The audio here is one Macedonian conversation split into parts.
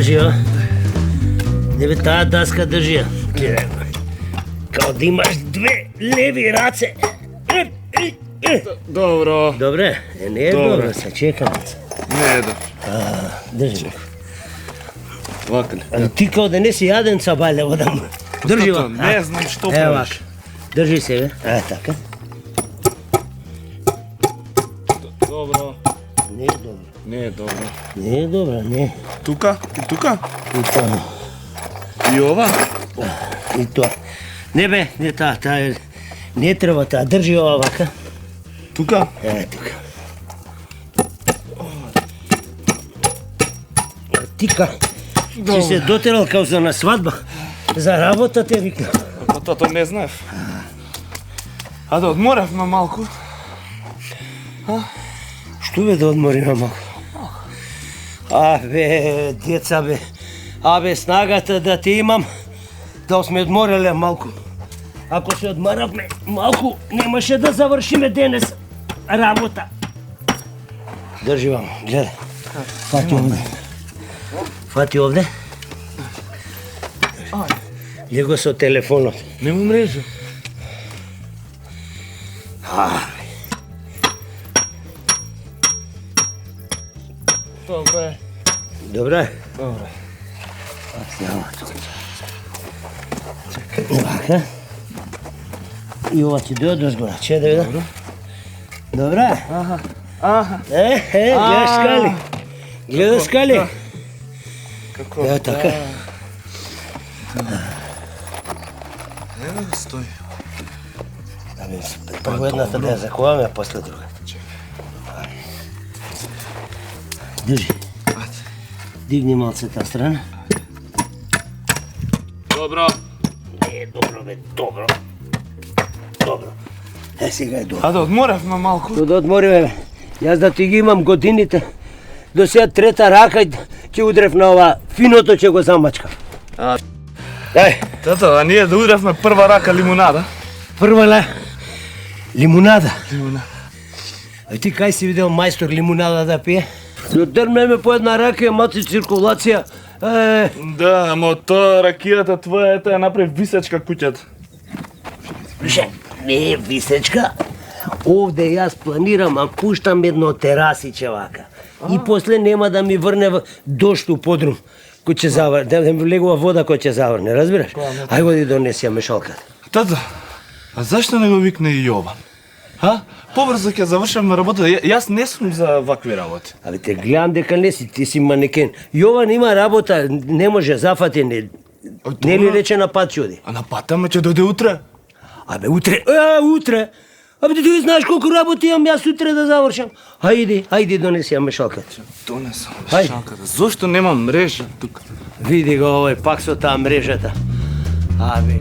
Drži, o. Ne bi ta daska drži, gledaj. Kao da imaš dve levi race. Dobro. Dobre? Ne dobro, sad čekam. Ne, dobro. Drži me. Ovako. Ti kao da nisi jadenca valjda vodam. Drži ovako. Ne znam što Evo praviš. ovako. Drži sebe. Tako. Dobro. Nije dobro. Ne, dobro. Nije dobro, ne. Тука? И тука? I to. И ова? I to. Ne be, ne ta, ne treba ta. Drži ova ovaka. Тука? Тука. Тика, си се дотерал kao за на свадба. За работа те викна. Па тото не знаев. А да одморавме малку. Што бе да одмориме малку? Абе, деца бе. Абе, снагата да те имам, да сме одмореле малку. Ако се одморавме малку, немаше да завршиме денес работа. Држи вам, гледай. Фати овде. Фати овде. Лего со телефонот. Нема мрежа. Добре. Добре? Добре. Овака. И ова ти дојде дозгора, че да видам? Добре? Аха. Гледаш скали? Гледаш скали? Како? Ево така. Ево да стои. Абе, прво едната да ја заковаме, а после другата. Држи. Дигни малце та страна. Добро. Не, добро бе, добро. Добро. Сега е добро. А да одморавме малку. Да одмориме бе. Јас да ти ги имам годините. До сега трета рака ќе удрев на ова финото ќе го замачкам. Дај. Тато, а ние да удревме прва рака лимунада. Прва лимунада. Лимунада. А ти кај си видел мајстор лимунада да пие? Дрмеме по една рака, мати циркулација. Да, ама тоа ракијата твојата ја направи висечка куќата. Слушај, не е висечка. Овде јас планирам, а пуштам едно терасиче вака. И после нема да ми врне дошт у подрум, кој ќе заврне, да ми влегува вода кој ќе заврне, разбираш? Ај го донеси ја мешалката. Тато, а зашто не го викне и Јован? Побрзо ќе завршаме работа. Јас не сум за вакви работи. Абе те гледам дека не си, ти си манекен. Јован има работа, не може зафати, не ли рече на пат ќе оди? А на пата ме ќе дојде утре. Абе утре, утре. Абе ти знаеш колку работи имам јас утре да завршам. Ајди донеси ја мешалката. Донесам Ајде. шалката. Зошто нема мрежа тука? Види го овој пак со таа мрежата. Абе.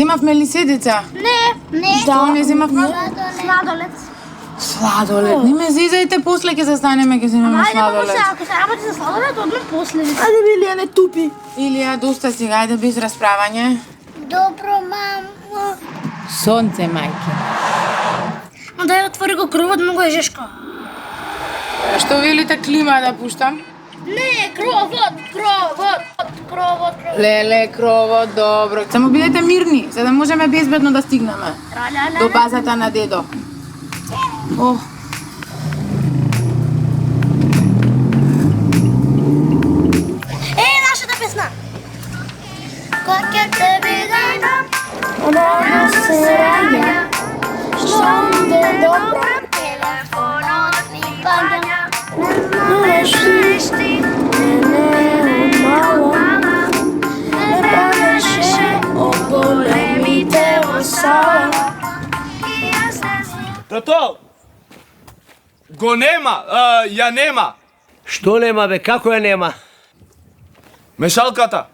Земавме ли седица? Не. Што не земавме? Сладолет. Сладолет. Не ме зизајте, после ќе застанеме, ќе земеме Ајде, мамо, сладолет. ако се работи за сладолет, одмем после. Ајде, Илија, не тупи. Илија, доста сега, ајде без расправање. Добро, мамо. Сонце, мајке. Ма дај отвори го кровот, многу е жешко. Што велите, клима да пуштам? Не, кровот. Леле, кровот, добро. Само бидете мирни, за да можеме безбедно да стигнеме. До базата на дедо. Ох. Нашата песна. Кога ќе те видам, рано се раѓа, штом те добра, телефонот ни паѓа, не шишти, не умало, не правеше од големите осала. Тато! Го нема, ја нема. Што нема бе, како ја нема? Мешалката.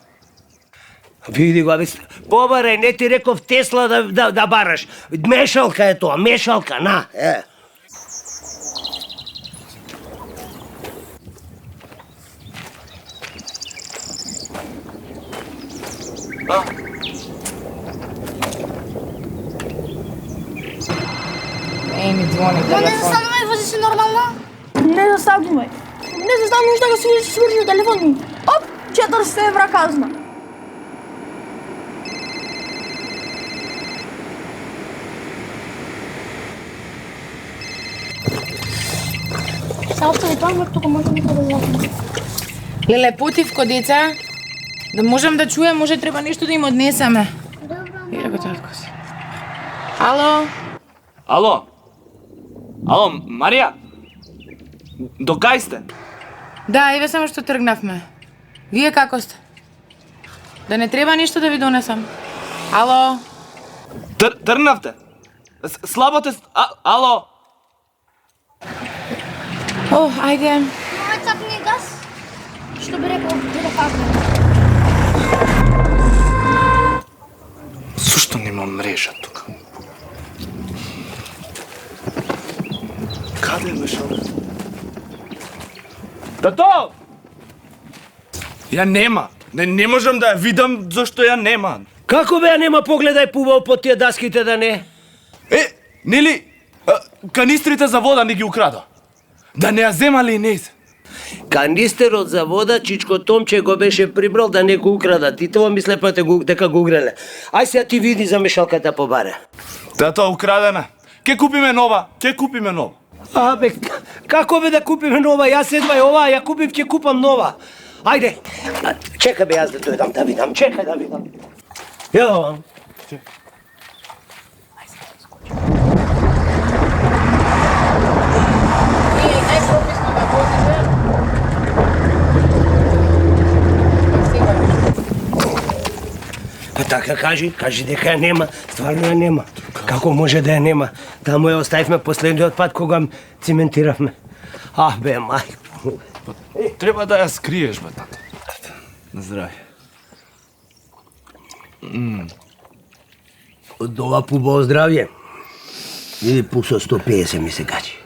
Види го, бе. Побарај, не ти реков Тесла да бараш. Мешалка е тоа, мешалка, на. Еј, ми звони Не телефон. застанувај, вози си нормално. Не застанувај. Не застануваш да го сврши телефон ми. Оп, 400 евра казна. Се остави тоа, тука може да застанува. Леле, потивко, деца. Да можам да чуем, може треба нешто да им однесеме. Ере го татко си. Ало? Ало? Ало, Марија? До кај сте? Да, еве само што тргнавме. Вие како сте? Да не треба ништо да ви донесам. Ало? Тргнавте? Слабо те... Ало? О, ајде. Мој цапни газ. Што би рекол, дедо Павле. Зошто нема мрежа тука? Каде е мешалката? Тато! Ја нема. Не можам да ја видам зашто ја нема. Како бе ја нема, погледај пубаво по тие даските да не? Нели канистрите за вода не ги украда? Да не ја земали и не се. Канистерот за вода Чичко Томче го беше прибрал да не го украда. Ти тоа мисле па дека го украле. Ај сега ти види за мешалката по баре. Тато украдена. Ке купиме нова. Абе, како бе да купиме нова? Јас едва оваа ја купив, ќе купам нова. Ајде, чекај бе јас да дојдам да видам, чекај да видам. Ја, Најпрописно да возите. па така кажи дека ја нема, стварно ја нема. Како може да ја нема? Таму ја оставивме последниот пат кога циментиравме. Бе, мајко. Треба да ја скриеш, бе, тато. На здравје. Од ова пубаво здравје. Види, пулсо 150 ми се качи.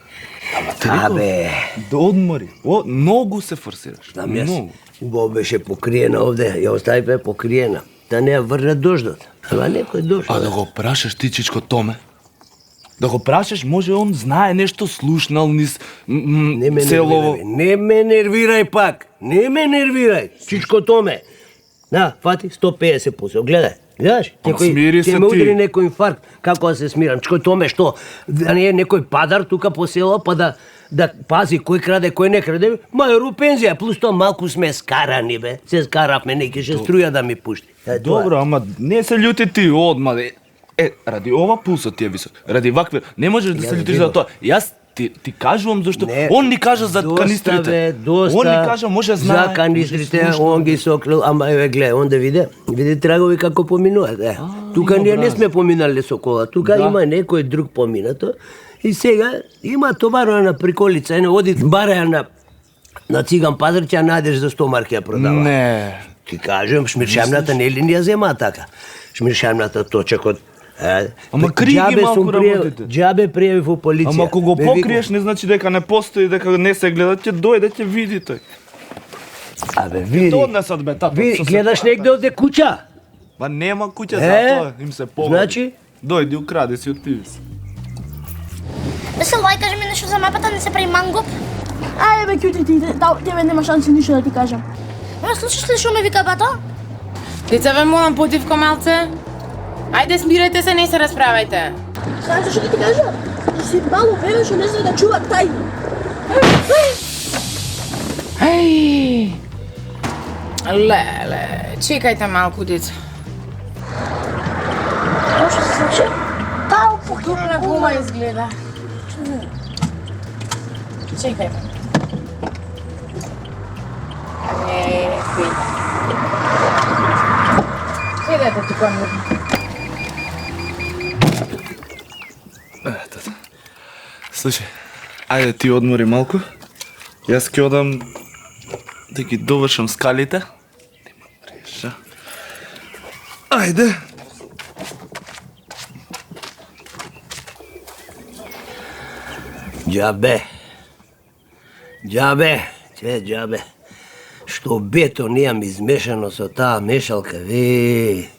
Абе, Да одмори. Многу се форсираш. знам јас. Многу. Убаво беше покриена овде, ја оставивме покриена. Да не ја врне дождот. Ама некој дошол. А да го прашаш ти, Чичко Томе? Да го прашаш, може он знае нешто слушнал низ селово. Не ме нервирај пак. Не ме нервирај. Чичко Томе. На, фати 150 пусел. Гледај. Гледаш? смири се ќе ме ти. удри некој инфаркт. Како да се смирам? Чичко Томе, што? Да не е некој падар тука по село, па да пази кој краде, кој не краде. Ма пензија, плюс тоа малку сме скарани, бе. Се скаравме, не ќе струја да ми пушти. Добро, ама не се љути ти одма. Ради ова пулсот ти е висок. Ради вакви, не можеш да се љутиш за тоа. Јас ти кажувам зашто Не, он ни кажа за канистрите. Доста Он ни кажа може знае. за канистрите, он ги сокрил, ама еве гледа, он да види трагови како поминуваат. Тука ние не сме поминале со кола, тука има некој друг поминато. И сега има товарена на приколица, оди бараја на циган пазар, ќе најдеш за 100 марки ја продава. Не. Ти кажам, шмиршамната не ли ни ја зема така. шмиршаната точак од... Ама кри ги Џабе малку сум пријав- работите. Џабе пријави во полиција. Ама ако го Ме викам, покриеш, не значи дека не постои, дека не се гледа, ќе дојде, ќе види тој. Абе, види. Тоа однесат бе, тато. Види, со се гледаш прави. негде овде куќа? Ба нема куќа, Е, затоа им се погоди. значи? Дојди, укради си, отиди си. Весел, ај кажи ми нешто за мапата, не се прави мангоп. Ајде бе, кјути ти, тебе нема шанси ништо да ти кажам. Ама слушаш ли што ме вика бато? Деца, ве молам потивко малце. Ајде, смирете се, не се расправајте. Знаеш што ќе ти кажа? Си мало бебе што не знае да чува тајни. Ај! Леле, чекајте малку, деца. Што се случи? Тау Дупна гума изгледа. Чекајте. Седете тука мирно. Слушај, ајде ти одмори малку. Јас ќе одам да ги довршам скалите. Нема мрежа. Ајде. Џабе. Џабе, џабе. Што бето неам измешано со таа мешалка, ве.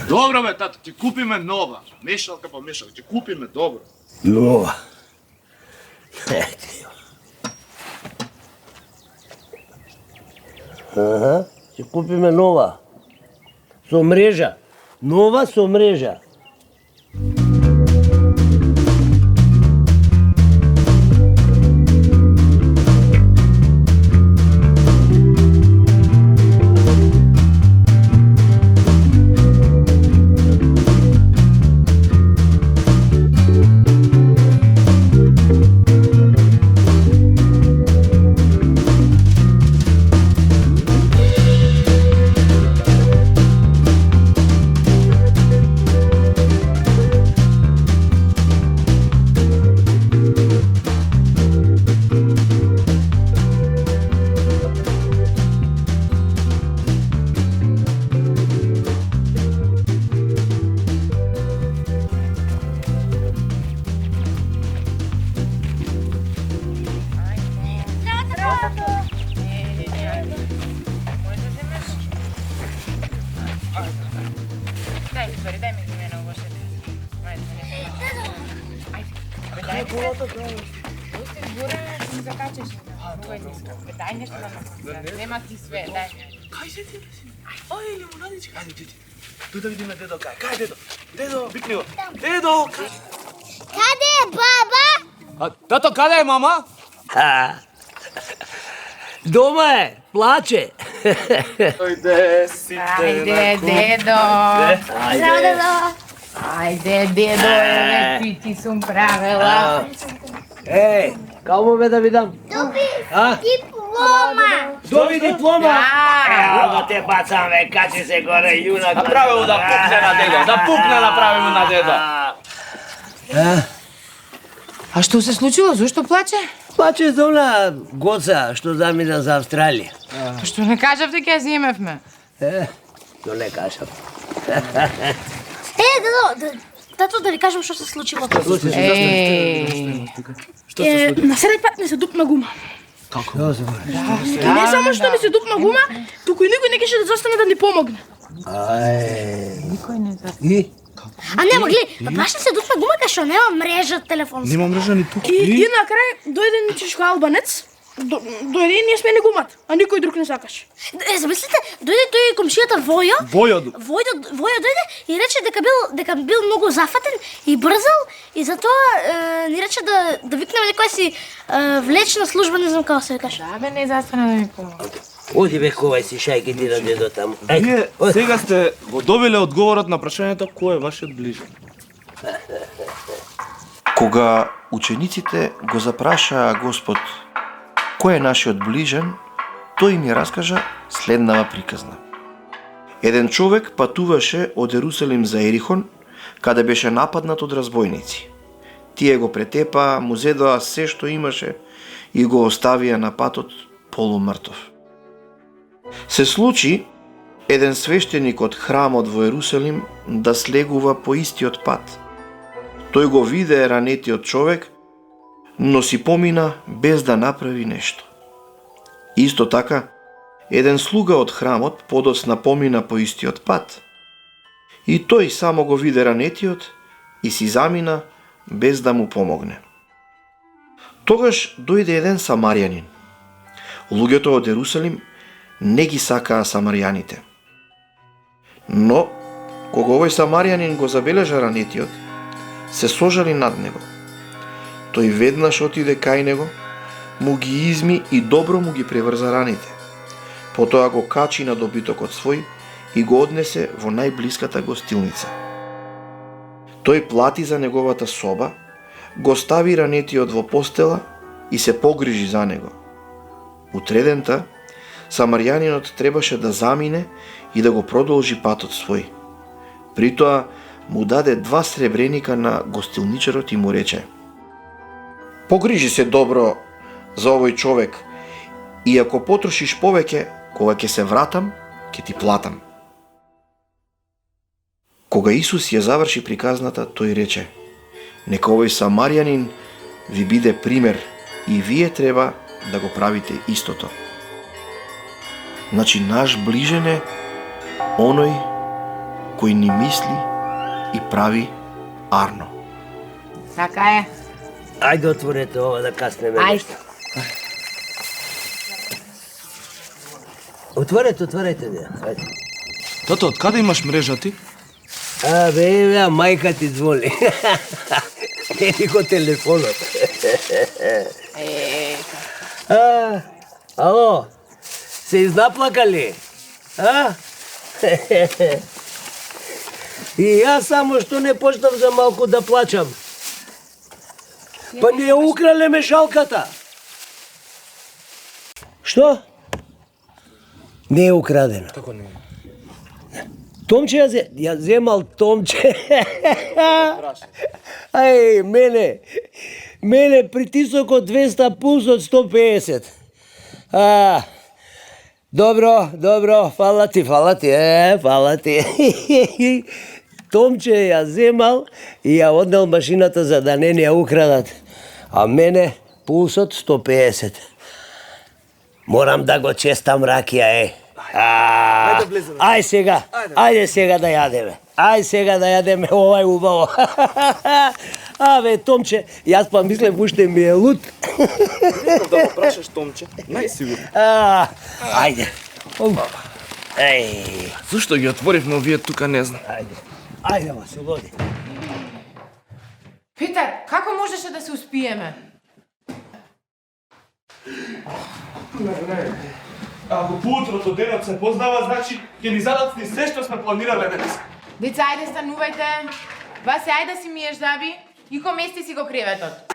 Добро бе, тато, ќе купиме нова. Мешалка па мешалка, ќе купиме добро. Нова. Аха, ќе купиме нова. Со мрежа. Нова со мрежа. Нема ти све, дај. Кај се ти? Ај, лимонадичка. Ајде, деди. Тој да видиме дедо кај. Кај дедо? Дедо, викни го. Дедо! Каде е баба? Тато, каде е мама? Дома е, плаче. Ајде, сите. Ајде, дедо. Здраво, дедо. Ајде, дедо, еве ти сум правила. Е, као бе да видам? Доби А? диплома. Доби диплома? Да. Ево го те бацам, бе, качи се горе, юнак. Направи му да пукне на дедо. Да пукне, направи му на дедо. А што се случило? Зошто плаче? Плаче за она гоца што замина за Австралија. Па што не кажавте ќе ја земевме? Но не кажам. Дедо, тато да ви кажам што се случило. Еј. На сред пат ми се дупна гума. И не само што ми се дупна гума, туку и никој не кеше да застане да ни помогне. Никој не за. И? А не, гледа, баш се дупна гума кај што нема мрежа телефонска. Нема мрежа ни тук. И на крај дојде ни чешко албанец, дојде и ние смени гумата, а никој друг не сакаше. Замислите, дојде тој комшијата Војо. Војо. Војо дојде и рече дека бил многу зафатен и брзал и затоа ни рече да викнеме некоја си влечна служба, не знам како се викаш. Да, бе, не застана да ми помогне. Оди бе, ковај си шајки ти на дедо таму. Вие сега сте го добиле одговорот на прашањето кој е вашиот ближен. Кога учениците го запрашаа Господ кој е нашиот ближен, тој им ја раскажа следнава приказна. Еден човек патуваше од Ерусалим за Ерихон, каде беше нападнат од разбойници. Тие го претепаа, му зедоа се што имаше и го оставија на патот полумртов. Се случи еден свештеник од храмот во Ерусалим да слегува по истиот пат. Тој го виде ранетиот човек, но си помина без да направи нешто. Исто така, еден слуга од храмот подоцна помина по истиот пат. И тој само го виде ранетиот и си замина без да му помогне. Тогаш дојде еден самарјанин. Луѓето од Ерусалим не ги сакаа самарјаните. Но, кога овој самарјанин го забележа ранетиот, се сожали над него. Тој веднаш отиде кај него, му ги изми и добро му ги преврза раните. Потоа го качи на добитокот свој и го однесе во најблиската гостилница. Тој плати за неговата соба, го стави ранетиот во постела и се погрижи за него. Утредента, самарјанинот требаше да замине и да го продолжи патот свој. Притоа му даде 2 сребреника на гостилничарот и му рече: погрижи се добро за овој човек и ако потрошиш повеќе, кога ќе се вратам, ќе ти платам. Кога Исус ја заврши приказната, тој рече: нека овој самарјанин ви биде пример и вие треба да го правите истото. Значи, наш ближен е оној кој ни мисли и прави арно. Така е. Ајде отворете ова да каснеме. Ајде. Отворете бе. Ајде. Тато, од каде имаш мрежа ти? Бе, мајка ти звони. Не ти го телефонот. Ало, се изнаплака ли? И јас само што не почнав за малку да плачам. Па не ја украле мешалката. Што? Не е украдена. Како не? Томче ја земал Томче. Ај, мене притисокот 200, пулсот 150. Добро, фала ти, фала ти. Томче ја земал и ја однел машината за да не ја украдат. А мене пулсот 150. Морам да го честам ракија, Ајде сега да јадеме. Ова е убаво. Бе, Томче, јас па мислев уште ми е лут. Да го прашаш Томче, најсигурно. Ајде. Зошто ги отворивме овие тука, не знам. Ајде, ма се води. Петар, како можеше да се успиеме? Ако поутрото денот се познава, значи ќе ни задоцни се што сме планирале денес. Деца, ајде станувајте. Васе, ајде да си миеш заби и ко мести си го креветот.